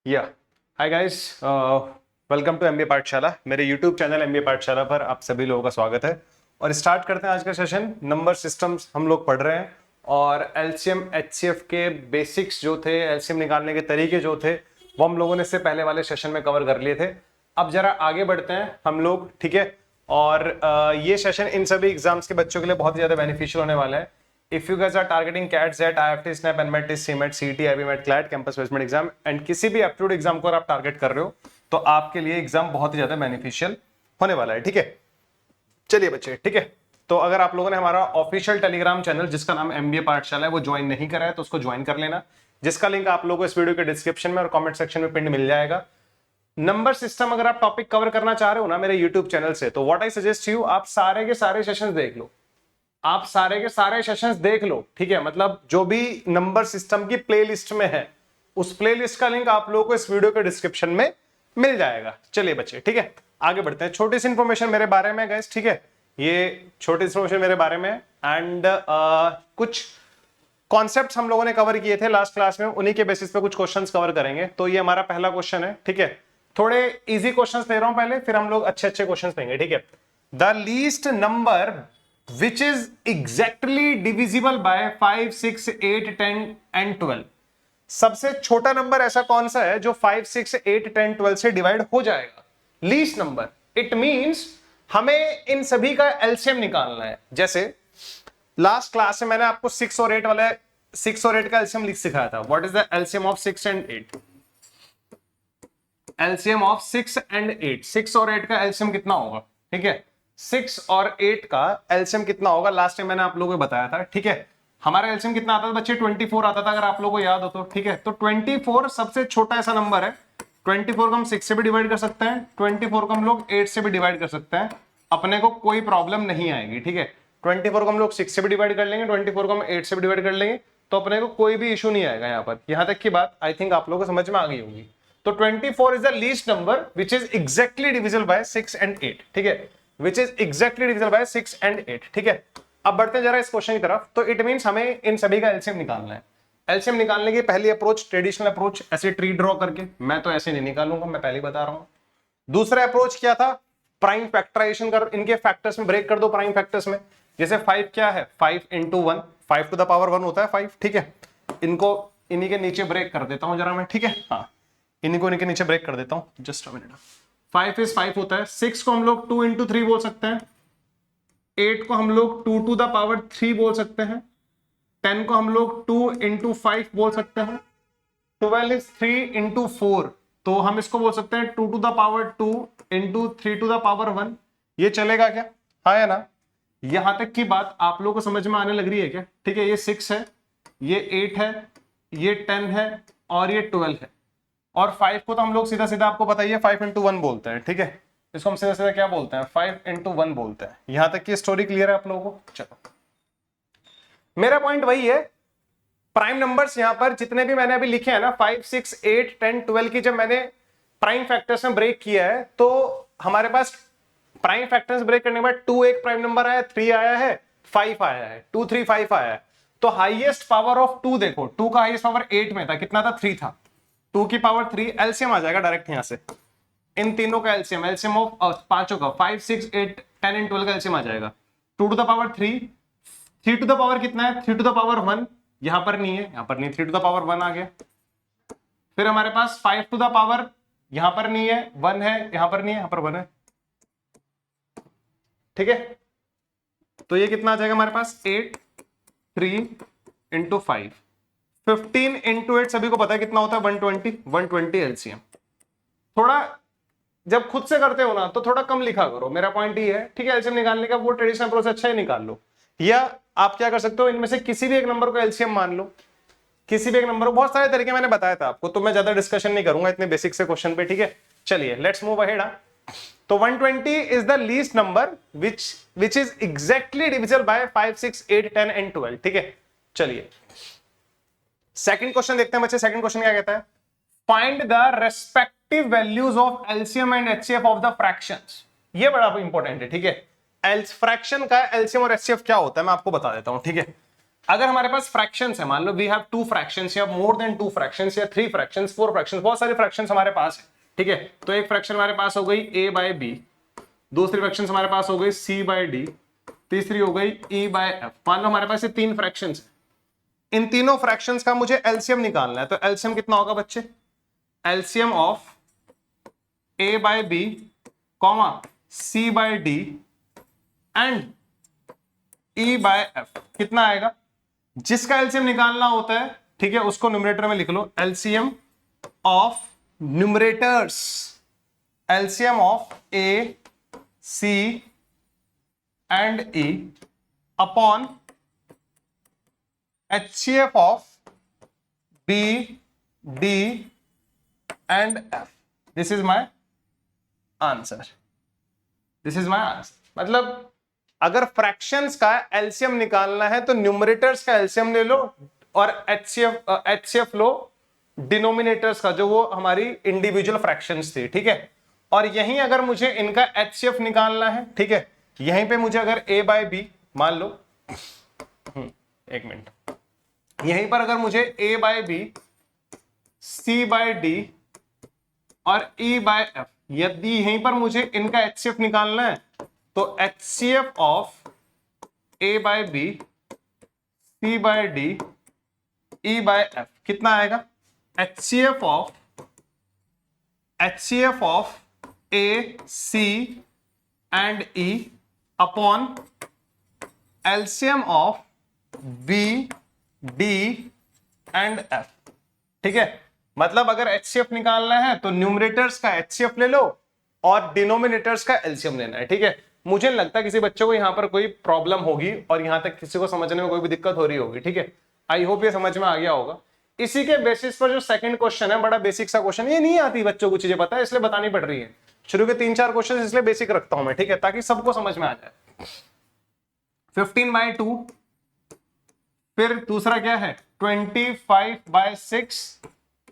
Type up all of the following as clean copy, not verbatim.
या hi guys, welcome to MBA Pathshala. मेरे YouTube channel MBA पाठशाला पर आप सभी लोगों का स्वागत है। और स्टार्ट करते हैं आज का सेशन। नंबर सिस्टम्स हम लोग पढ़ रहे हैं और एलसीएम एचसीएफ के बेसिक्स जो थे, एलसीएम निकालने के तरीके जो थे, वो हम लोगों ने इससे पहले वाले सेशन में कवर कर लिए थे। अब जरा आगे बढ़ते हैं हम लोग, ठीक है। और ये सेशन इन सभी एग्जाम्स के बच्चों के लिए बहुत ही ज्यादा बेनिफिशियल होने वाला है। If you guys are targeting CAT, ZET, IFT, SNAP, NMAT, CMAT, CET, IB, CLAT, campus placement exam and किसी भी एप्टीट्यूड एग्जाम को अगर आप टारगेट कर रहे हो तो आपके लिए एग्जाम बहुत ही ज्यादा बेनिफिशियल होने वाला है, ठीक है। चलिए बच्चे, ठीक है। तो अगर आप लोगों ने हमारा ऑफिशियल टेलीग्राम चैनल जिसका नाम एमबीए पाठशाला है वो ज्वाइन नहीं करा है तो उसको ज्वाइन कर लेना, जिसका लिंक आप लोगों को इस वीडियो के डिस्क्रिप्शन में और कमेंट सेक्शन में पिन मिल जाएगा। नंबर सिस्टम अगर आप टॉपिक कवर करना चाह रहे हो ना मेरे यूट्यूब चैनल से, तो व्हाट आई सजेस्ट यू, आप सारे के सारे सेशंस देख लो। आप सारे के सारे सेशंस देख लो, ठीक है। मतलब जो भी नंबर सिस्टम की प्लेलिस्ट में है उस प्लेलिस्ट का लिंक आप लोगों को इस वीडियो के डिस्क्रिप्शन में मिल जाएगा। चलिए बच्चे, ठीक है, आगे बढ़ते हैं। छोटी सी इंफॉर्मेशन मेरे बारे में गाइस, ठीक है, ये छोटी सी इंफॉर्मेशन मेरे बारे में एंड कुछ कॉन्सेप्ट्स हम लोगों ने कवर किए थे लास्ट क्लास में, उन्हीं के बेसिस पे कुछ क्वेश्चंस कवर करेंगे। तो ये हमारा पहला क्वेश्चन है, ठीक है। थोड़े इजी क्वेश्चंस ले रहा हूं पहले, फिर हम लोग अच्छे अच्छे क्वेश्चंस लेंगे, ठीक है। The least number which is exactly divisible by 5, 6, 8, 10 and 12। सबसे छोटा नंबर ऐसा कौन सा है जो 5, 6, 8, 10, 12 से डिवाइड हो जाएगा? Least number. इट मींस हमें इन सभी का एलसीएम निकालना है। जैसे लास्ट क्लास में मैंने आपको 6 और 8 वाले 6 और 8 का एलसीएम लिख सिखाया था। What is the LCM of 6 and 8? LCM of 6 and 8, 6 और 8 का एलसीएम कितना होगा, ठीक है। 6 और 8 का एलसीएम कितना होगा, लास्ट टाइम मैंने आप लोगों को बताया था, ठीक है। हमारा एलसीएम कितना आता था बच्चे? 24 आता था, अगर आप लोगों को याद हो तो, ठीक है। तो 24 सबसे छोटा ऐसा नंबर है। 24 को हम 6 से भी डिवाइड कर सकते हैं, 24 को हम लोग 8 से भी डिवाइड कर सकते हैं, अपने को कोई प्रॉब्लम नहीं आएगी, ठीक है। 24 को हम लोग 6 से भी डिवाइड कर लेंगे, 24 को हम 8 से भी डिवाइड कर लेंगे, तो अपने को कोई भी इशू नहीं आएगा यहाँ पर। यहां तक की बात आई थिंक आप लोगों को समझ में आ गई होगी। तो 24 is the least number which is exactly divisible by 6 and 8, ठीक है। Which is exactly divisible by 6 and 8, ठीक है। अब बढ़ते हैं जरा इस क्वेश्चन की तरफ। तो इट मींस हमें इन सभी का एलसीएम निकालना है। एलसीएम निकालने की पहली अप्रोच ट्रेडिशनल अप्रोच, ऐसे ट्री ड्रॉ करके। मैं तो ऐसे नहीं निकालूंगा, मैं पहले ही बता रहा हूं। दूसरा अप्रोच क्या था? प्राइम फैक्टराइजेशन कर, इनके फैक्टर्स में ब्रेक कर दो, प्राइम फैक्टर्स में। जैसे 5 क्या है? 5 इंटू 1, 5 टू द पावर 1 होता है 5, ठीक है। इनको इन्हीं के नीचे ब्रेक कर देता हूं जरा मैं, ठीक है। हाँ, इन्हीं को इनके नीचे ब्रेक कर देता हूं, जस्ट अ मिनट। 5 इज 5 होता है। 6 को हम लोग 2 इंटू 3 बोल सकते हैं। 8 को हम लोग 2 टू द पावर 3 बोल सकते हैं। 10 को हम लोग 2 इंटू 5 बोल सकते हैं। 12 इज 3 इंटू 4, तो हम इसको बोल सकते हैं 2 to the power 2 into 3 to the power 1। ये चलेगा क्या? हाँ या ना? यहां तक की बात आप लोगों को समझ में आने लग रही है क्या? ठीक है, ये 6 है, ये 8 है, ये 10 है और ये 12 है। और 5 को तो हम लोग सीधा सीधा, आपको बताइए, 5 इंटू 1 बोलते हैं, ठीक है। इसको हम सीधा सीधा क्या बोलते हैं? 5 इंटू 1 बोलते हैं। यहां तक की स्टोरी क्लियर है आप लोगों को? चलो, मेरा पॉइंट वही है। प्राइम नंबर्स यहां पर जितने भी मैंने अभी लिखे हैं ना, 5, 6, 8, 10, 12 की, जब मैंने प्राइम फैक्टर्स में ब्रेक किया है तो हमारे पास प्राइम फैक्टर्स ब्रेक करने के बाद 2 एक प्राइम नंबर आया, 3 आया है, 5 आया है, 2, 3, 5 आया है। तो हाईएस्ट पावर ऑफ 2 देखो, 2 का हाईएस्ट पावर 8 में था, कितना था? 3 था। 2 की पावर 3, एलसीएम आ जाएगा डायरेक्ट यहां से। इन तीनों का एलसीएम, एलसीएम ऑफ पांचों का, 5, 6, 8, 10 एंड 12 का एलसीएम आ जाएगा। 2 to the power 3, 3 to the power कितना है? 3 टू द पावर 1, यहां पर नहीं है, यहां पर नहीं, 3 टू द पावर 1 आ गया। फिर हमारे पास 5 टू द पावर, यहां पर नहीं है, 1 है, यहां पर नहीं है, यहां पर 1 है, ठीक है। तो ये कितना आ जाएगा हमारे पास? 8, 3 इंटू 5, 15 इंटू 8 सभी को पता है कितना होता है? 120, 120 एलसीएम। थोड़ा जब खुद से करते हो ना तो थोड़ा कम लिखा करो, मेरा पॉइंट ये है, ठीक है। एलसीएम निकालने का वो ट्रेडिशनल अप्रोच अच्छा ही निकाल लो, या आप क्या कर सकते हो, इनमें से किसी भी एक नंबर को एलसीएम मान लो, किसी भी एक नंबर को। बहुत सारे तरीके मैंने बताया था आपको, तो मैं ज्यादा डिस्कशन नहीं करूंगा इतने बेसिक से क्वेश्चन पे, ठीक है। चलिए लेट्स मूव अहेड। तो 120 is the least number which is exactly divisible by 5, 6, 8, 10 and 12, ठीक है। चलिए सेकंड क्वेश्चन देखते हैं बच्चे। सेकंड क्वेश्चन क्या कहता है? Find the respective values of LCM and HCF of the fractions. ये बड़ा इंपॉर्टेंट है, ठीक है। फ्रैक्शन का एलसीएम और एचसीएफ क्या होता है मैं आपको बता देता हूं, ठीक है। अगर हमारे पास फ्रैक्शंस है, मान लो वी हैव 2 फ्रैक्शंस या मोर देन 2 फ्रैक्शंस या 3 फ्रैक्शंस, 4 फ्रैक्शंस, बहुत सारे फ्रैक्शंस हमारे पास है, ठीक है। तो एक फ्रैक्शन हमारे पास हो गई a बाय b, दूसरी फ्रैक्शन हमारे पास हो गई c बाय d, तीसरी हो गई e बाय f। मान लो हमारे पास ये 3 फ्रैक्शंस है, इन तीनों फ्रैक्शंस का मुझे एलसीएम निकालना है। तो एलसीएम कितना होगा बच्चे? LCM of a by b comma c by d and e by f कितना आएगा? जिसका एलसीएम निकालना होता है, ठीक है, उसको न्यूमरेटर में लिख लो, LCM of numerators, LCM of A C and E upon HCF of B D and F. This is my answer, this is my answer. मतलब अगर फ्रैक्शंस का एलसीएम निकालना है तो न्यूमरेटर्स का एलसीएम ले लो और एचसीएफ लो डिनोमिनेटर्स का, जो वो हमारी इंडिविजुअल फ्रैक्शंस थी, ठीक है। और यहीं अगर मुझे इनका एचसीएफ निकालना है, ठीक है, यहीं पे मुझे अगर a बाय बी मान लो, एक मिनट, यहीं पर अगर मुझे a by B, c by D और e बाय एफ, यदि यहीं पर मुझे इनका एचसीएफ निकालना है तो HCF of a by B, c by D, e by F कितना आएगा? HCF of a c and e upon LCM of b d and f, ठीक है। मतलब अगर एचसीएफ निकालना है तो न्यूमरेटर्स का एचसीएफ ले लो और डिनोमिनेटर्स का एलसीएम लेना है, ठीक है। मुझे नहीं लगता किसी बच्चे को यहां पर कोई प्रॉब्लम होगी और यहां तक किसी को समझने में कोई भी दिक्कत हो रही होगी, ठीक है। आई होप ये समझ में आ गया होगा। इसी के बेसिस पर जो सेकंड क्वेश्चन है, बड़ा बेसिक सा क्वेश्चन, ये नहीं आती बच्चों को चीजें पता है, इसलिए बतानी पड़ रही है। शुरू के 3-4 क्वेश्चन इसलिए बेसिक रखता हूं मैं, ठीक है, ताकि सबको समझ में आ जाए। 15/2, फिर दूसरा क्या है 25/6,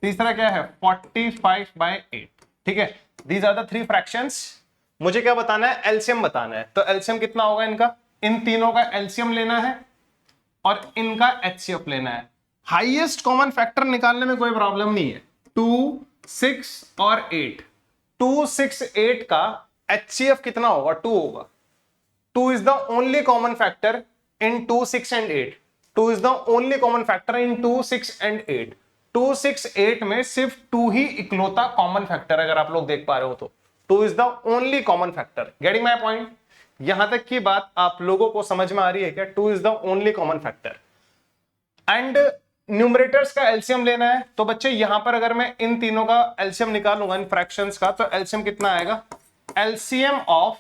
तीसरा क्या है 45/8, ठीक है। These are the 3 fractions. मुझे क्या बताना है? एलसीएम बताना है। तो एलसीएम कितना होगा इनका? इन तीनों का एलसीएम लेना है और इनका एचसीएफ लेना है। हाईएस्ट कॉमन फैक्टर निकालने में कोई प्रॉब्लम नहीं है। 2, 6 और 8, 2, 6, 8 का एचसीएफ कितना होगा? 2 होगा। 2 is the only common factor in 2, 6 and 8. 2 is the only common factor in 2, 6 and 8. 2, 6, 8 में सिर्फ 2 ही इकलौता कॉमन फैक्टर, अगर आप लोग देख पा रहे हो तो 2 is the only common factor. Getting my point? यहां तक की बात आप लोगों को समझ में आ रही है क्या? 2 is the only common factor. And numerators का एलसीएम लेना है। तो बच्चे यहां पर अगर मैं इन तीनों का एलसीएम निकालूंगा, इन फ्रैक्शंस का, तो एलसीएम कितना आएगा? LCM of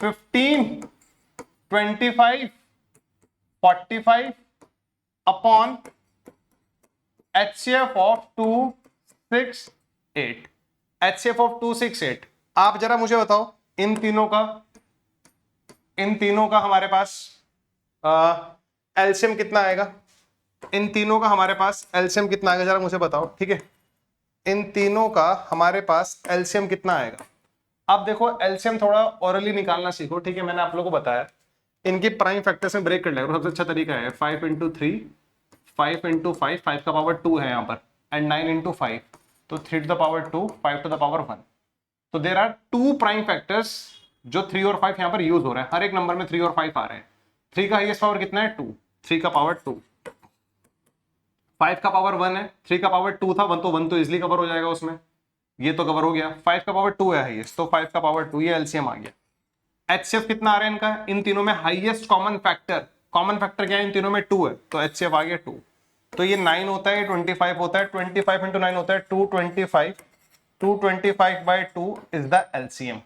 15, 25, 45 upon HCF of 2, 6, 8। HCF of 2, 6, 8। आप जरा मुझे बताओ इन तीनों का हमारे पास एलसीएम कितना आएगा? इन तीनों का हमारे पास एलसीएम कितना आएगा, जरा मुझे बताओ, ठीक है। इन तीनों का हमारे पास एलसीएम कितना आएगा? अब देखो एलसीएम थोड़ा ओरली निकालना सीखो, ठीक है। मैंने आप लोगों को बताया इनकी प्राइम फैक्टर्स में ब्रेक कर लेगा, सबसे अच्छा तरीका है 5 × 3, 5 × 5, 5 का पावर 2 है यहाँ पर, एंड 9 × 5, तो 3 to the power 2, 5 to the power 1। तो देयर आर 2 प्राइम फैक्टर्स जो 3 और 5 यहाँ पर यूज हो रहे हैं। हर एक नंबर में 3 और 5 आ रहे हैं। 3 का हाईएस्ट पावर कितना है? 2। 3 का पावर 2, 5 का पावर 1 है, 3 का पावर 2 था, 1 तो इजिली कवर हो जाएगा उसमें, ये तो कवर हो गया। 5 का पावर 2 है हाईएस्ट, तो 5 का पावर 2, ये एलसीएम आ गया। एचसीएफ कितना आ रहा है इनका? इन तीनों में हाईएस्ट कॉमन फैक्टर क्या है? इन तीनों में 2 है, तो एचसीएफ आ गया 2। तो ये 9 होता है, 25 होता है, 25 × 9 होता है 225। 225/2 is the LCM.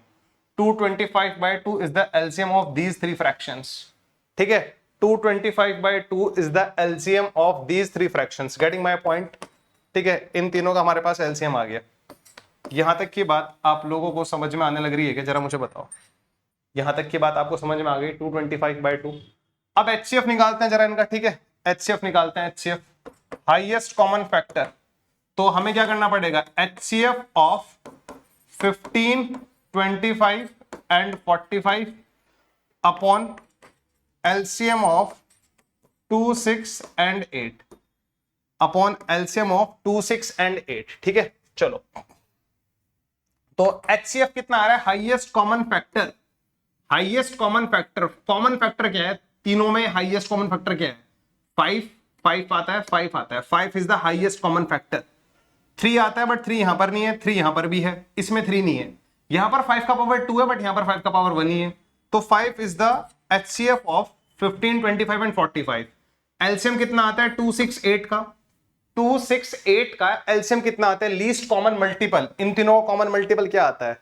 225/2 is the LCM of these 3 fractions, ठीक है। 225/2 is the LCM of these 3 fractions. Getting my point, ठीक है। इन तीनों का हमारे पास एलसीएम आ गया। यहां तक की बात आप लोगों को समझ में आने लग रही है कि जरा मुझे बताओ, यहां तक की बात आपको समझ में आ गई? 225/2। अब एचसीएफ निकालते हैं जरा इनका, ठीक है। एचसीएफ निकालते हैं, एचसीएफ हाईएस्ट कॉमन फैक्टर। तो हमें क्या करना पड़ेगा? HCF of 15, 25 and 45 upon LCM of 2, 6 and 8 upon LCM of 2, 6 and 8। ठीक है, चलो तो HCF कितना आ रहा है? Highest common factor. Highest common factor, common factor क्या है तीनों में? हाईएस्ट कॉमन फैक्टर क्या है? 5 आता है, 5 आता है। 5 is the highest common factor. 3 आता है बट 3 यहां पर नहीं है, 3 यहां पर भी है, इसमें 3 नहीं है। यहां पर 5 का पावर 2 है बट यहां पर 5 का पावर 1 ही है। तो 5 is the HCF of 15, 25 and 45। LCM कितना आता है 2, 6, 8 का? 2, 6, 8 का एलसीएम कितना आता है? Least common multiple. इन तीनों का कॉमन मल्टीपल क्या आता है?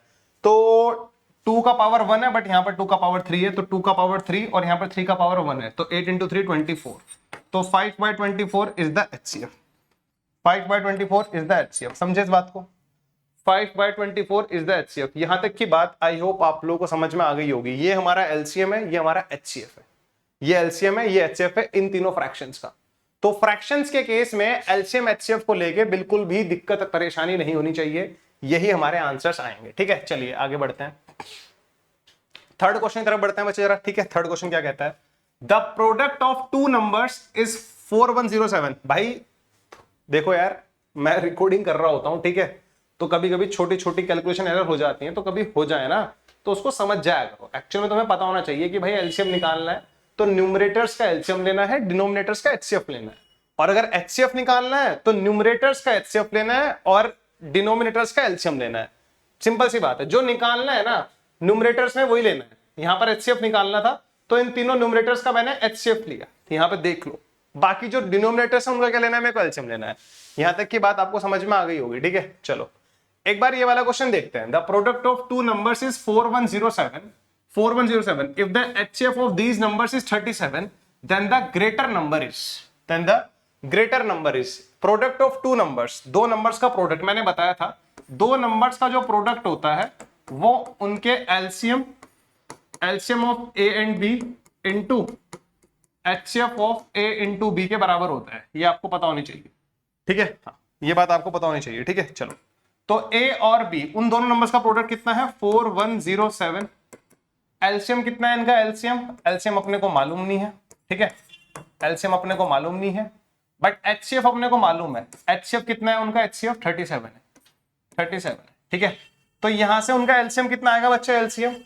तो 2 का पावर 1 है बट यहां पर 2 का पावर 3 है, तो 2 का पावर 3 और यहां पर 3 का पावर 1 है, तो 8 × 3 24। तो 5/24 is the HCF। 5/24 is the HCF। समझे इस बात को? 5/24 इज द HCF। यहां तक की बात आई होप आप लोगों को समझ में आ गई होगी। ये हमारा LCM है, ये हमारा HCF है। ये LCM है, ये HCF है, इन तीनों फ्रैक्शंस का। तो फ्रैक्शंस के केस में LCM HCF को लेके बिल्कुल भी दिक्कत परेशानी नहीं होनी चाहिए। यही हमारे आंसर्स आएंगे। ठीक है, चलिए आगे बढ़ते हैं। थर्ड क्वेश्चन की तरफ बढ़ते हैं बच्चे जरा। ठीक है, थर्ड क्वेश्चन क्या कहता है? The product of two numbers is 4107। भाई देखो यार, मैं रिकॉर्डिंग कर रहा होता हूं, ठीक है, तो कभी कभी छोटी छोटी कैलकुलेशन एरर हो जाती है, तो कभी हो जाए ना तो उसको समझ जाया करो। एक्चुअल में तुम्हें पता होना चाहिए कि भाई एलसीएम निकालना है तो न्यूमरेटर्स का एलसीएम लेना है, डिनोमिनेटर्स का एचसीएफ लेना है। और अगर एचसीएफ निकालना है तो न्यूमरेटर्स का एचसीएफ लेना है और डिनोमिनेटर्स का एलसीएम लेना है। सिंपल सी बात है, जो निकालना है ना न्यूमरेटर्स में वही लेना है। यहां पर एचसीएफ निकालना था तो इन तीनों न्यूमरेटर्स का मैंने एचसीएफ लिया, यहां पर देख लो। बाकी जो डिनोमिनेटर्स है उनका क्या लेना है? मेरे को एलसीएम लेना है। यहां तक की बात आपको समझ में आ गई होगी। ठीक है, चलो एक बार ये वाला क्वेश्चन देखते हैं। The product of two numbers is 4107। 4107 if the HCF of these numbers is 37 then the greater number is product of two numbers। दो नंबर्स का प्रोडक्ट मैंने बताया था, दो नंबर्स का जो प्रोडक्ट होता है वो उनके LCM of A and B into HCF of A into B के बराबर होता है। ये आपको पता होनी चाहिए। ठीक है, हाँ, ये बात आपको पता होनी चाहिए। ठीक है, चलो तो A और B उन दोनों नंबर्स का प्रोडक्ट कितना है? 4107। एलसीएम कितना है इनका? एलसीएम अपने को मालूम नहीं है। ठीक है, एलसीएम अपने को मालूम नहीं है बट एचसीएफ अपने को मालूम है। एचसीएफ कितना है उनका? एचसीएफ 37 है, 37 है। ठीक है, तो यहां से उनका एलसीएम कितना आएगा बच्चे? एलसीएम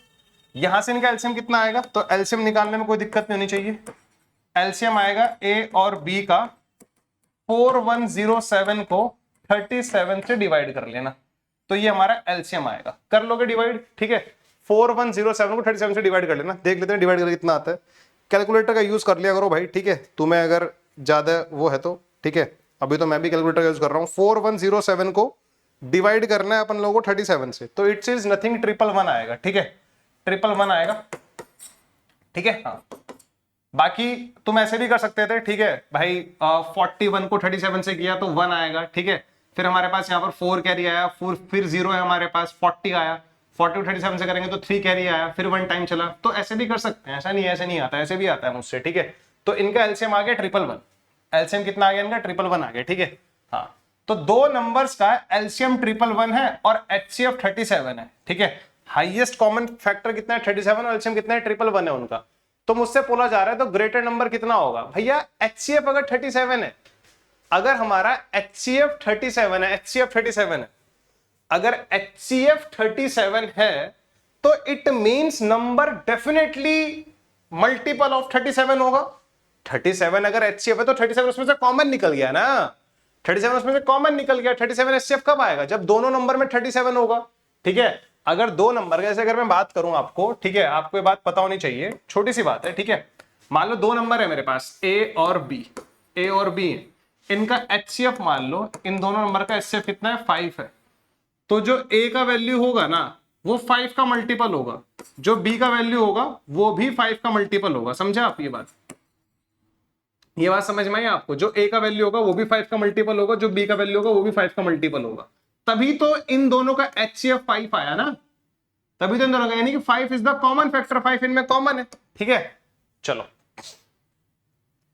यहां से इनका एलसीएम कितना आएगा? तो एलसीएम निकालने में कोई दिक्कत नहीं होनी चाहिए। एलसीएम आएगा A और B का 4107 को 37 से डिवाइड कर लेना, तो ये हमारा एलसीएम आएगा। कर लोगे डिवाइड? ठीक है, 4107 को 37 से डिवाइड कर लेना। देख लेते हैं डिवाइड करके कितना आता है। कैलकुलेटर का यूज कर लिया करो भाई। ठीक है, तुम्हें अगर ज्यादा वो है तो ठीक है, अभी तो मैं भी कैलकुलेटर का यूज कर रहा हूं। 4107 को डिवाइड करना है अपन लोगों को 37 से, तो इट्स इज नथिंग 111 आएगा। ठीक है, 111 आएगा। ठीक है, हाँ, बाकी तुम ऐसे भी कर सकते थे। ठीक है भाई, 41 को 37 से किया तो 1 आएगा। ठीक है, फिर हमारे पास यहाँ पर 4 कैरी आया, फिर 0 है हमारे पास, 40 आया, 40 को 37 से करेंगे तो 3 कैरी आया, फिर 1 टाइम चला। तो ऐसे भी कर सकते हैं, ऐसा नहीं ऐसे नहीं आता, ऐसे भी आता है मुझसे। ठीक है, तो इनका एलसीएम आ गया 111। एलसीएम कितना आ गया इनका? 111 आ गया। ठीक है, हाँ, तो दो नंबर्स का एलसीएम 111 है और एचसीएफ 37 है। ठीक है, हाईएस्ट कॉमन फैक्टर कितना है? 37 और एलसीएम कितना है? 111 है उनका। तो मुझसे बोला जा रहा है तो ग्रेटर नंबर कितना होगा? भैया एचसीएफ अगर 37 है, अगर हमारा HCF 37 है, HCF 37 है, अगर HCF 37 है तो it means number definitely multiple of 37 होगा। 37 अगर HCF है तो 37 उसमें से कॉमन निकल गया ना। 37 उसमें से कॉमन निकल गया। 37 HCF कब आएगा? जब दोनों नंबर में 37 होगा। ठीक है, अगर दो नंबर जैसे अगर मैं बात करूं आपको, ठीक है, आपको ये बात पता होनी चाहिए, छोटी सी बात है। ठीक है, मान लो दो नंबर है मेरे पास A और B, A और B है, इनका HCF मान लो, इन दोनों नंबर का HCF कितना है? 5 है। तो जो A का वैल्यू होगा ना वो 5 का मल्टीपल होगा, जो B का वैल्यू होगा वो भी 5 का मल्टीपल होगा। समझे आप ये बात? ये बात समझ में आई आपको? जो A का वैल्यू होगा वो भी 5 का मल्टीपल होगा, जो B का वैल्यू होगा वो भी 5 का मल्टीपल होगा। तभी तो इन दोनों का HCF 5 आया ना, तभी तो इन दोनों का, यानी कि 5 इज द कॉमन फैक्टर, 5 इनमें कॉमन है। ठीक है, चलो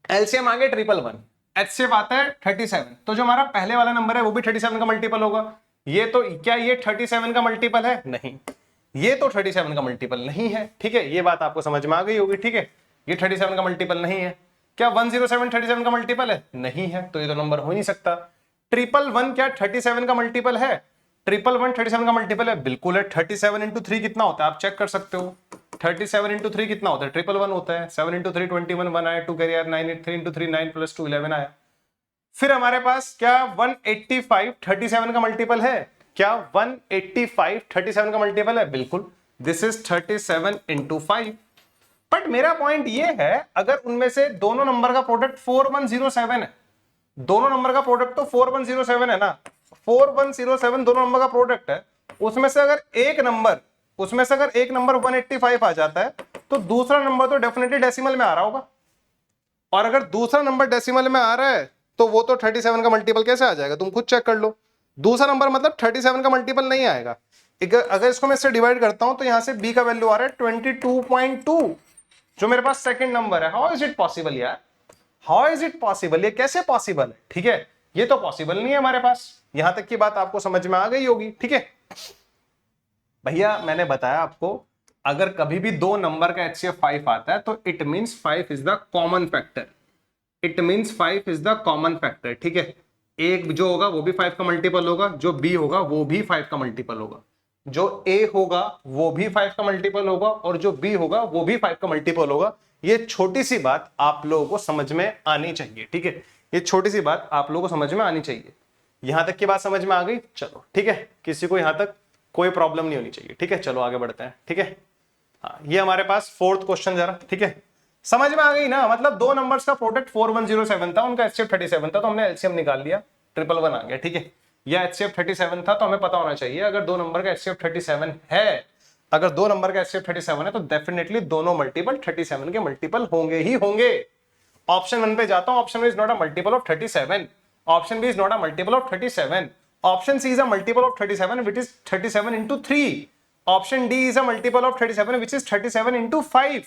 एलसीएम आ गया 111, HCF आता है 37, तो जो हमारा पहले वाला नंबर है वो भी 37 का मल्टीपल होगा। ये तो क्या ये 37 का मल्टीपल है? नहीं, ये तो 37 का मल्टीपल नहीं है। ठीक है, ये बात आपको समझ में आ गई होगी। ठीक है, ये 37 का मल्टीपल नहीं है क्या 107 37 का मल्टीपल है? नहीं है, तो ये तो नंबर हो ही नहीं सकता। 111 क्या 37 का मल्टीपल है? 111 37 का मल्टीपल है, बिल्कुल है। 37 इंटू 3 कितना होता है आप चेक कर सकते हो। 37 इंटू 3 कितना होता है? 111 होता है। 7 इंटू 3 21, 1 आया, 2 कैरी आया, 9 3 इंटू 3 9 प्लस 2 11 आया। फिर हमारे पास क्या 185 37 का मल्टीपल है? क्या 185 37 का मल्टीपल है? बिल्कुल, दिस इज 37 इंटू 5। बट मेरा पॉइंट ये है, अगर उनमें से दोनों नंबर का प्रोडक्ट 4107 है, दोनों नंबर का प्रोडक्ट तो 4107 है ना, 4107 दोनों नंबर का प्रोडक्ट है, उसमें से अगर एक नंबर 185 आ जाता है तो दूसरा नंबर तो डेफिनेटली डेसिमल में आ रहा होगा। और अगर दूसरा नंबर डेसिमल में आ रहा है तो वो तो 37 का मल्टीपल कैसे आ जाएगा? तुम खुद चेक कर लो। दूसरा नंबर मतलब 37 का मल्टीपल नहीं आएगा। अगर इसको मैं इससे डिवाइड करता हूं तो यहां से b का वैल्यू आ रहा है 22.2, जो मेरे पास सेकंड नंबर है। हाउ इज इट पॉसिबल यार? How is it possible? ये कैसे पॉसिबल है? ठीक है, ये तो पॉसिबल नहीं है हमारे पास। यहां तक की बात आपको समझ में आ गई होगी। ठीक है भैया, मैंने बताया आपको, अगर कभी भी दो नंबर का HCF 5 आता है तो it means 5 is the common factor. It means 5 is the common factor. ठीक है, एक जो होगा वो भी 5 का मल्टीपल होगा, जो b होगा वो भी 5 का मल्टीपल होगा, जो a होगा वो भी 5 का मल्टीपल होगा, और जो b होगा वो भी 5 का मल्टीपल होगा। ये छोटी सी बात आप लोगों को समझ में आनी चाहिए। ठीक है, ये छोटी सी बात आप लोगों को समझ में आनी चाहिए। यहां तक की बात समझ में आ गई? चलो ठीक है, किसी को यहां तक कोई प्रॉब्लम नहीं होनी चाहिए। ठीक है, चलो आगे बढ़ते हैं। ठीक है, हाँ, ये हमारे पास फोर्थ क्वेश्चन जरा। ठीक है, समझ में आ गई ना? मतलब दो नंबर्स का प्रोडक्ट 4107 था, उनका HCF 37 था, तो हमने LCM निकाल लिया, 111 आ गया। ठीक है, या HCF 37 था, तो हमें पता होना चाहिए अगर दो नंबर का HCF 37 है, अगर दो नंबर का HCF 37 है तो डेफिनेटली दोनों मल्टीपल 37 के मल्टीपल होंगे ही होंगे। ऑप्शन 1 पे जाता हूं, option is not a multiple of 37, option B is not a multiple of 37, option C is a multiple of 37 which is 37 into 3, option D is a multiple of 37 which is 37 into 5।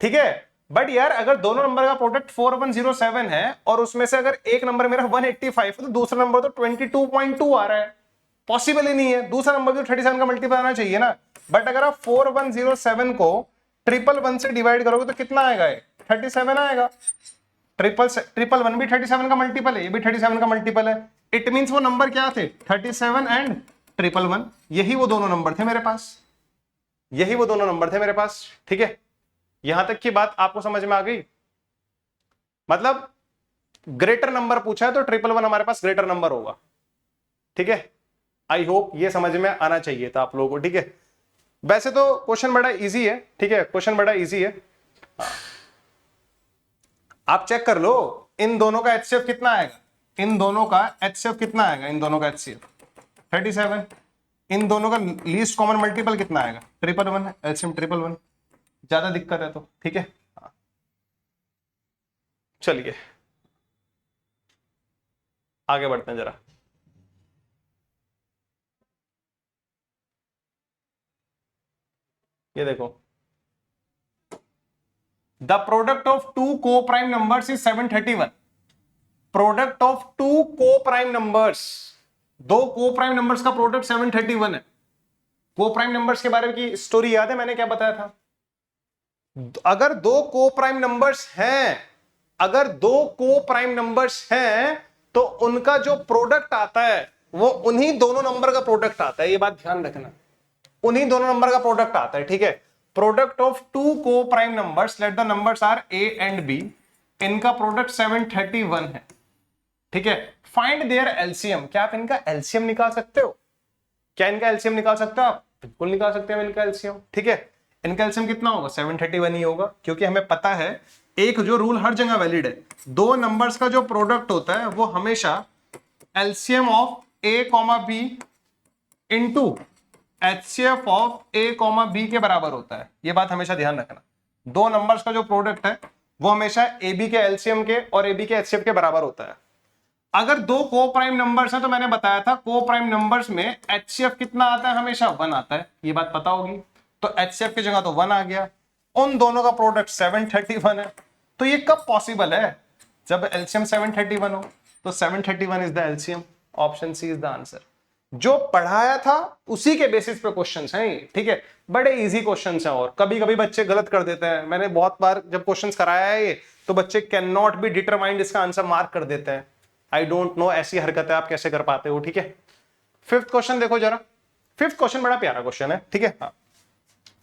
ठीक है, but यार अगर दोनों number का product 4107 है और उसमें से अगर एक नंबर मेरा 185 है तो दूसरा नंबर तो 22.2 आ रहा है, पॉसिबल ही नहीं है। दूसरा नंबर भी 37 का मल्टीपल आना चाहिए ना। बट अगर आप 4107 को 111 से डिवाइड करोगे तो कितना आएगा? 37 आएगा। 111 भी 37 का मल्टीपल है, ये भी 37 का मल्टीपल है। इट मींस वो नंबर क्या थे? 37 एंड 111, यही वो दोनों नंबर थे मेरे पास, यही वो दोनों नंबर थे मेरे पास। ठीक है, यहां तक की बात आपको समझ में आ गई? मतलब ग्रेटर नंबर पूछा है तो 111 हमारे पास ग्रेटर नंबर होगा। ठीक है, आई होप ये समझ में आना चाहिए था आप लोगों को। ठीक है, वैसे तो क्वेश्चन बड़ा इजी है। ठीक है, क्वेश्चन बड़ा इजी है, आप चेक कर लो। इन दोनों का HCF कितना आएगा? इन दोनों का HCF कितना आएगा? इन दोनों का HCF 37। इन दोनों का लीस्ट कॉमन मल्टीपल कितना आएगा? 111, LCM 111। ज्यादा दिक्कत है तो ठीक है, चलिए आगे बढ़ते हैं जरा। ये देखो, the product of two coprime numbers is 731। Product of two coprime numbers, दो को प्राइम नंबर्स का प्रोडक्ट 731 है। को प्राइम नंबर्स के बारे में की स्टोरी याद है मैंने क्या बताया था? अगर दो को प्राइम नंबर्स हैं, अगर दो को प्राइम नंबर्स हैं तो उनका जो प्रोडक्ट आता है वो उन्हीं दोनों नंबर का प्रोडक्ट आता है। ये बात ध्यान रखना, उन्हीं दोनों नंबर का प्रोडक्ट आता है। ठीक है, product of two coprime numbers, let the numbers are A and B, इनका प्रोडक्ट 731 है। ठीक है, फाइंड देयर LCM। क्या आप इनका LCM निकाल सकते हो? क्या इनका LCM निकाल सकते हो आप? बिल्कुल निकाल सकते हैं इनका LCM। ठीक है, इनका LCM कितना होगा? 731 ही होगा, क्योंकि हमें पता है एक जो रूल हर जगह वैलिड है, दो नंबर्स का जो प्रोडक्ट होता है वो हमेशा LCM of A, B into HCF of A, B के बराबर होता है। ये बात हमेशा ध्यान रखना, दो नंबर्स का जो प्रोडक्ट है वो हमेशा AB के LCM के और AB के HCF के बराबर होता है। अगर दो को प्राइम नंबर्स हैं तो मैंने बताया था को प्राइम नंबर्स में HCF कितना आता है? हमेशा 1 आता है, ये बात पता होगी। तो HCF की जगह तो 1 आ गया, उन दोनों का प्रोडक्ट 731 है। तो ये कब पॉसिबल है? जब LCM 731 हो। तो 731 is the LCM, option C is the answer. जो पढ़ाया था उसी के बेसिस पे क्वेश्चंस हैं ये, ठीक है। बड़े इजी क्वेश्चंस हैं और कभी कभी बच्चे गलत कर देते हैं। मैंने बहुत बार जब क्वेश्चंस कराया है ये, तो बच्चे कैन नॉट बी डिटरमाइंड इसका आंसर मार्क कर देते हैं। आई डोंट नो ऐसी हरकतें आप कैसे कर पाते हो, ठीक है। फिफ्थ क्वेश्चन देखो जरा। फिफ्थ क्वेश्चन बड़ा प्यारा क्वेश्चन है, ठीक है। हाँ,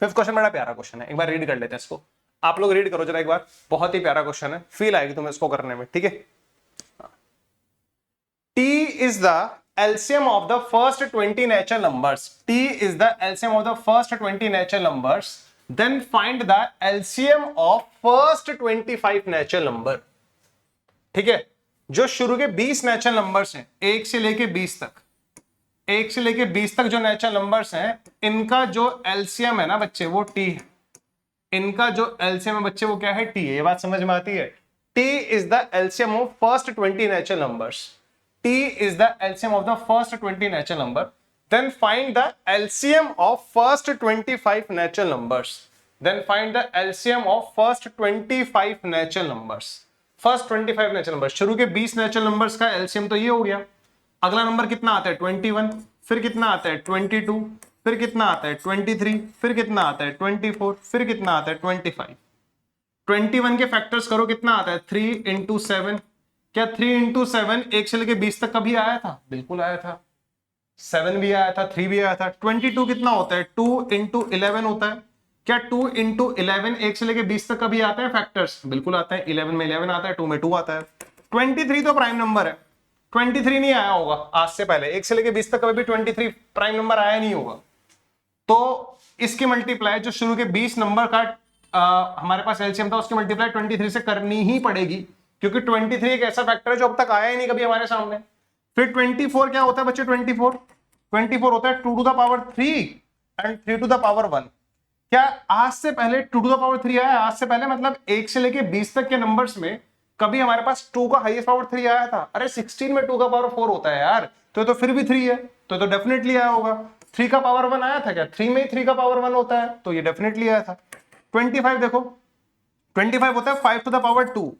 फिफ्थ क्वेश्चन बड़ा प्यारा क्वेश्चन है, एक बार रीड कर लेते हैं इसको। आप लोग रीड करो जरा एक बार, बहुत ही प्यारा क्वेश्चन है, फील आएगी तुम्हें इसको करने में, ठीक है। T is the LCM of the first 20 natural numbers. T is the LCM of the first 20 natural numbers. Then find the LCM of first 25 natural number. ठीक है, जो शुरू के 20 नेचुरल नंबर्स हैं, 1 से लेके 20 तक, 1 से लेके 20 तक जो नेचुरल नंबर्स हैं, इनका जो एलसीएम है ना बच्चे, वो T है। इनका जो एलसीएम है बच्चे, वो क्या है? T है। ये बात समझ में आती है? T is the LCM of first 20 natural numbers. T is the LCM of the first 20 natural number. Then find the LCM of first 25 natural numbers. Then find the LCM of first 25 natural numbers. First 25 natural numbers. शुरू के 20 natural numbers का LCM तो ये हो गया। अगला number कितना आता है? 21। फिर कितना आता है? 22। फिर कितना आता है? 23। फिर कितना आता है? 24। फिर कितना आता है? 25। 21 के फैक्टर्स करो, कितना आता है? 3 इंटू 7। क्या 3 इंटू 7 1 से लेके 20 तक कभी आया था? बिल्कुल आया था। 7 भी आया था, 3 भी आया था। 22 कितना होता है? 2 इंटू 11 होता है। क्या 2 इंटू 11 1 से लेके 20 तक कभी आता है फैक्टर्स? बिल्कुल आता है। 11 में 11 आता है, 2 में 2 आता है। 23 तो प्राइम नंबर है। 23 नहीं आया होगा आज से पहले, 1 से लेके 20 तक कभी भी 23 प्राइम नंबर आया नहीं होगा। तो इसकी मल्टीप्लाई जो शुरू के 20 नंबर का हमारे पास एलसीएम था, उसकी मल्टीप्लाई 23 से करनी ही पड़ेगी, क्योंकि 23 एक ऐसा फैक्टर है जो अब तक आया ही नहीं कभी हमारे सामने। फिर 24 क्या होता है बच्चे? 24 होता है 2 to the power 3 and 3 to the power 1। क्या आज से पहले 2 टू द पावर 3 आया? आज से पहले मतलब 1 से लेके 20 तक के नंबर्स में कभी हमारे पास 2 का हाईएस्ट पावर 3 आया था? अरे 16 में 2 का पावर 4 होता है यार, तो फिर भी 3 है, तो डेफिनेटली आया होगा। 3 का पावर 1 आया था क्या? 3 में ही 3 का पावर 1 होता है, तो ये डेफिनेटली आया था। 25 देखो, 25 होता है 5 टू द पावर 2।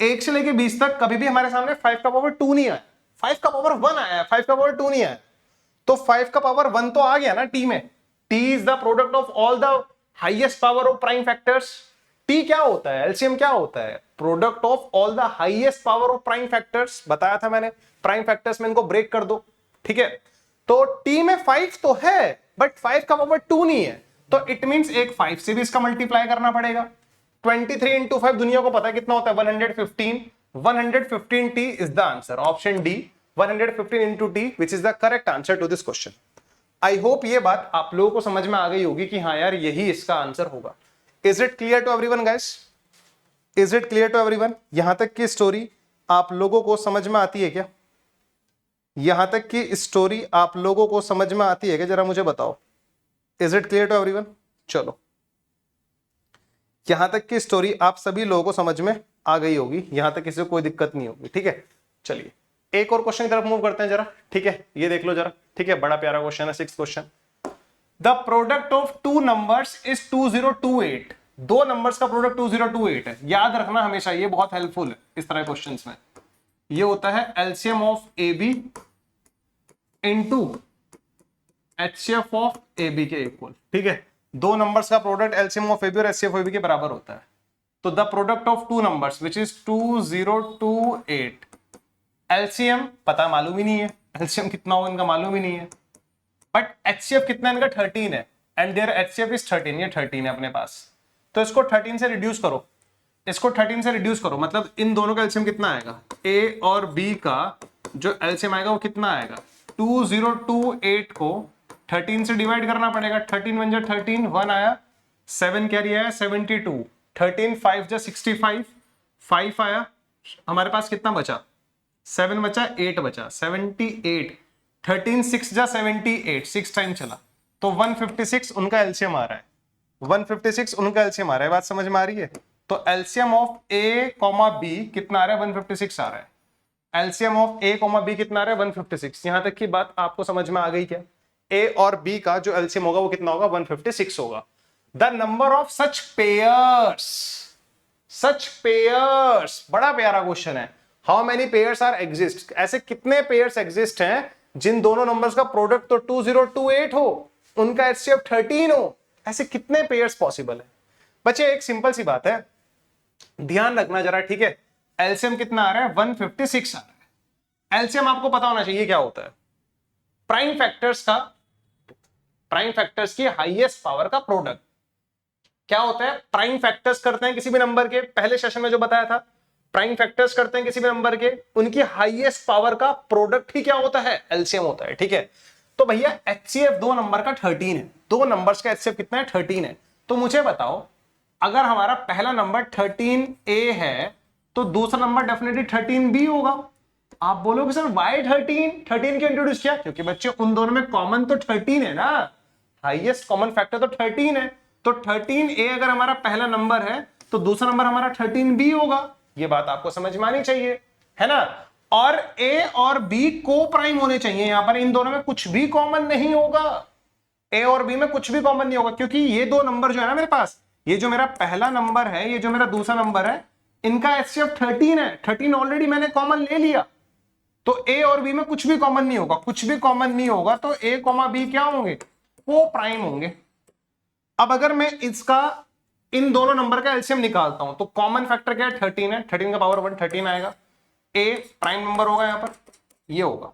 1 से लेके 20 तक कभी भी हमारे सामने 5 का पावर 2 नहीं आया, 5 का पावर 1 आया है, 5 का पावर 2 नहीं आया। तो 5 का पावर 1 तो आ गया ना टी में। T is the product of all the highest power of prime factors. T क्या होता है? एलसीएम क्या होता है? Product of all the highest power of prime factors. बताया था मैंने, प्राइम फैक्टर्स में इनको ब्रेक कर दो, ठीक है। तो टी में 5 तो है, बट 5 का पावर 2 नहीं है, तो इट मींस एक 5 से भी इसका मल्टीप्लाई करना पड़ेगा। 23 इंटू 5 दुनिया को पता है कितना होता है? 115। 115 T is the answer, option D 115 into T, which is the correct answer to this question. I hope ये बात आप लोगों को समझ में आ गई होगी कि हाँ यार यही इसका आंसर होगा। Is it clear to everyone guys? Is it clear to everyone? यहां तक की स्टोरी आप लोगों को समझ में आती है क्या? यहां तक की स्टोरी आप लोगों को समझ में आती है क्या? जरा मुझे बताओ। Is it clear to everyone? चलो, यहां तक की स्टोरी आप सभी लोगों को समझ में आ गई होगी, यहां तक किसी को कोई दिक्कत नहीं होगी, ठीक है। चलिए एक और क्वेश्चन की तरफ मूव करते हैं जरा, ठीक है। ये देख लो जरा, ठीक है, बड़ा प्यारा क्वेश्चन है, 6th question. The product of two numbers is 2028। दो नंबर्स का प्रोडक्ट 2028 है। याद रखना हमेशा, ये बहुत हेल्पफुल है इस तरह क्वेश्चंस में। ये होता है LCM of A B into HCF of A B के इक्वल, ठीक है। दो नंबर्स का product LCM of A B और एचसीएफ ऑफ ए बी के बराबर होता है। तो the product of two numbers which is 2028, LCM पता मालूम ही नहीं है, एलसीएम कितना होगा इनका मालूम ही नहीं है, बट एचसीएफ कितना है इनका? 13 है, एंड देयर एचसीएफ इज 13, ये 13 है अपने पास। तो इसको 13 से रिड्यूस करो, इसको 13 से रिड्यूस करो, मतलब इन दोनों का एलसीएम कितना आएगा? ए और बी का जो एलसीएम आएगा वो कितना आएगा? 2028 को 13 से डिवाइड करना पड़ेगा। 13 1 जा 13, 1 आया, 7 कैरी आया 72, 13 5 जा 65, 5 आया, हमारे पास कितना बचा? 7 बचा, 8 बचा, 78, 13 6 जा 78, 6 टाइम चला, तो 156 उनका एलसीएम आ रहा है। 156 उनका एलसीएम आ रहा है, बात समझ में आ रही है? तो LCM of A comma B कितना आ रहा है? 156 आ रहा है। LCM of A comma B कितना आ रहा है? 156। यहां तक की बात आपको समझ में आ गई क्या? ए और बी का जो एलसीएम होगा वो कितना होगा? 156 होगा। The number of such pairs, बड़ा प्यारा क्वेश्चन है। How many pairs are exist? ऐसे कितने पेयर्स एग्जिस्ट हैं जिन दोनों नंबर्स का प्रोडक्ट तो 2028 हो, उनका एचसीएफ 13 हो। ऐसे कितने पेयर्स पॉसिबल है बच्चे? एक सिंपल सी बात है, ध्यान रखना जरा, ठीक है। एलसीएम कितना आ रहा है? 156 आ रहा है। एलसीएम आपको पता होना चाहिए क्या होता है। प्राइम फैक्टर्स की हाईएस्ट पावर का प्रोडक्ट क्या होता है? प्राइम फैक्टर्स करते हैं किसी भी नंबर के, पहले सेशन में जो बताया था, प्राइम फैक्टर्स करते हैं किसी भी नंबर के, उनकी हाईएस्ट पावर का प्रोडक्ट ही क्या होता है? एलसीएम होता है, ठीक है। तो भैया एचसीएफ दो नंबर का 13 है, दो नंबर्स का एचसीएफ कितना है? 13 है। तो मुझे बताओ, अगर हमारा पहला नंबर 13A है तो दूसरा नंबर डेफिनेटली 13B होगा। आप बोलोगे सर वाई 13 क्यों इंट्रोड्यूस किया? क्योंकि बच्चे उन दोनों में कॉमन तो 13 है ना, हाईएस्ट कॉमन फैक्टर तो 13 है। तो 13A अगर हमारा पहला नंबर है तो दूसरा नंबर हमारा 13B होगा। ये बात आपको समझ में आनी चाहिए, है ना। और A और B को प्राइम होने चाहिए, यहां पर इन दोनों में कुछ भी कॉमन नहीं होगा। ए और बी में कुछ भी कॉमन नहीं होगा, क्योंकि ये दो नंबर जो है ना मेरे पास, ये जो मेरा पहला नंबर है, ये जो मेरा दूसरा नंबर है, इनका एचसीएफ 13 है। 13 ऑलरेडी मैंने कॉमन ले लिया, तो ए और बी में कुछ भी कॉमन नहीं होगा। कुछ भी कॉमन नहीं होगा तो ए कॉमा बी क्या होंगे? वो प्राइम होंगे। अब अगर मैं इसका इन दोनों नंबर का एलसीएम निकालता हूं तो कॉमन फैक्टर क्या है? 13 है। 13 का पावर 1 13 आएगा। ए प्राइम नंबर होगा यहां पर, ये होगा।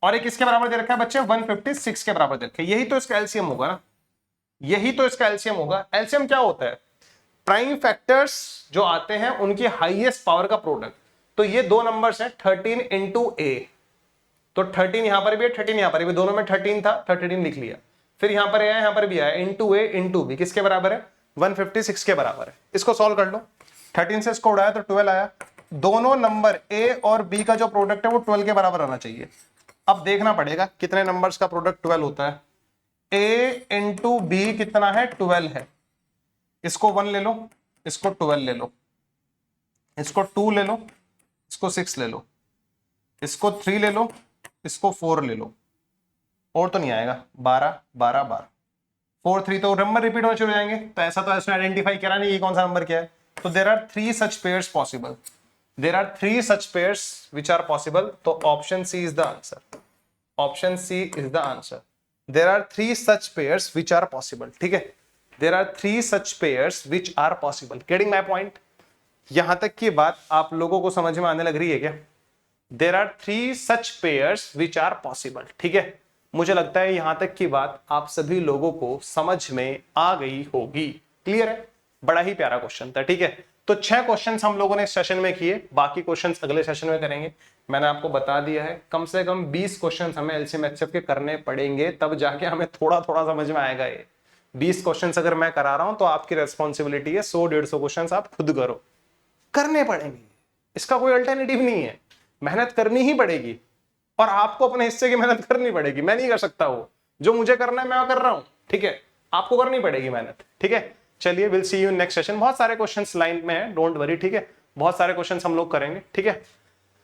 और एक इसके बराबर दे रखा है बच्चे 156 के बराबर दे रखा है। यही तो इसका एलसीएम होगा ना, यही तो इसका एलसीएम होगा। एलसीएम क्या होता है? प्राइम फैक्टर्स जो आते हैं उनकी हाईएस्ट पावर का प्रोडक्ट। तो ये दो नंबर्स हैं 13 इंटू ए, तो 13 यहां पर भी है, 13 यहां पर भी, दोनों में 13 था, 13 लिख लिया। फिर यहां पर आया, यहां पर भी आया, इंटू ए इंटू बी, किसके बराबर है? 156 के बराबर है। इसको सॉल्व कर लो, 13 से इसको उड़ाया तो 12 आया। दोनों नंबर ए और बी का जो प्रोडक्ट है वो 12 के बराबर आना चाहिए। अब देखना पड़ेगा कितने नंबर्स का प्रोडक्ट 12 होता है। ए इंटू बी कितना है? 12 है। इसको 1 ले लो, इसको 12 ले लो, इसको 2 ले लो, इसको 6 ले लो, इसको 3 ले लो, इसको 4 ले लो, और तो नहीं आएगा। 12 12 12 4 3 तो नंबर रिपीट होने शुरू हो जाएंगे। तो ऐसा तो इसने आइडेंटिफाई करा नहीं ये कौन सा नंबर क्या है। तो there are 3 such pairs possible, there are 3 such pairs which are possible. तो option C is the answer, option C is the answer. There are 3 such pairs which are possible, ठीक है। There are 3 such pairs which are possible. Getting my point? यहां तक की बात आप लोगों को समझ में आने लग रही है क्या? There are 3 such pairs which are possible, ठीक है। मुझे लगता है यहां तक की बात आप सभी लोगों को समझ में आ गई होगी। क्लियर है? बड़ा ही प्यारा क्वेश्चन था, ठीक है। तो 6 क्वेश्चंस हम लोगों ने इस सेशन में किए, बाकी क्वेश्चंस अगले सेशन में करेंगे। मैंने आपको बता दिया है कम से कम 20 क्वेश्चंस हमें एलसीएम एचसीएफ के करने पड़ेंगे, तब जाके हमें थोड़ा थोड़ा समझ में आएगा। ये 20 क्वेश्चंस अगर मैं करा रहा हूं तो आपकी रेस्पॉन्सिबिलिटी है 100-150 क्वेश्चंस आप खुद करो, करने पड़ेंगे। इसका कोई अल्टरनेटिव नहीं है, मेहनत करनी ही पड़ेगी। और आपको अपने हिस्से की मेहनत करनी पड़ेगी। मैं नहीं कर सकता, वो जो मुझे करना है मैं कर रहा हूं, ठीक है। आपको करनी पड़ेगी मेहनत, ठीक है। चलिए, will see you in next session. बहुत सारे क्वेश्चंस लाइन में है, डोंट वरी, ठीक है। बहुत सारे क्वेश्चंस हम लोग करेंगे, ठीक है।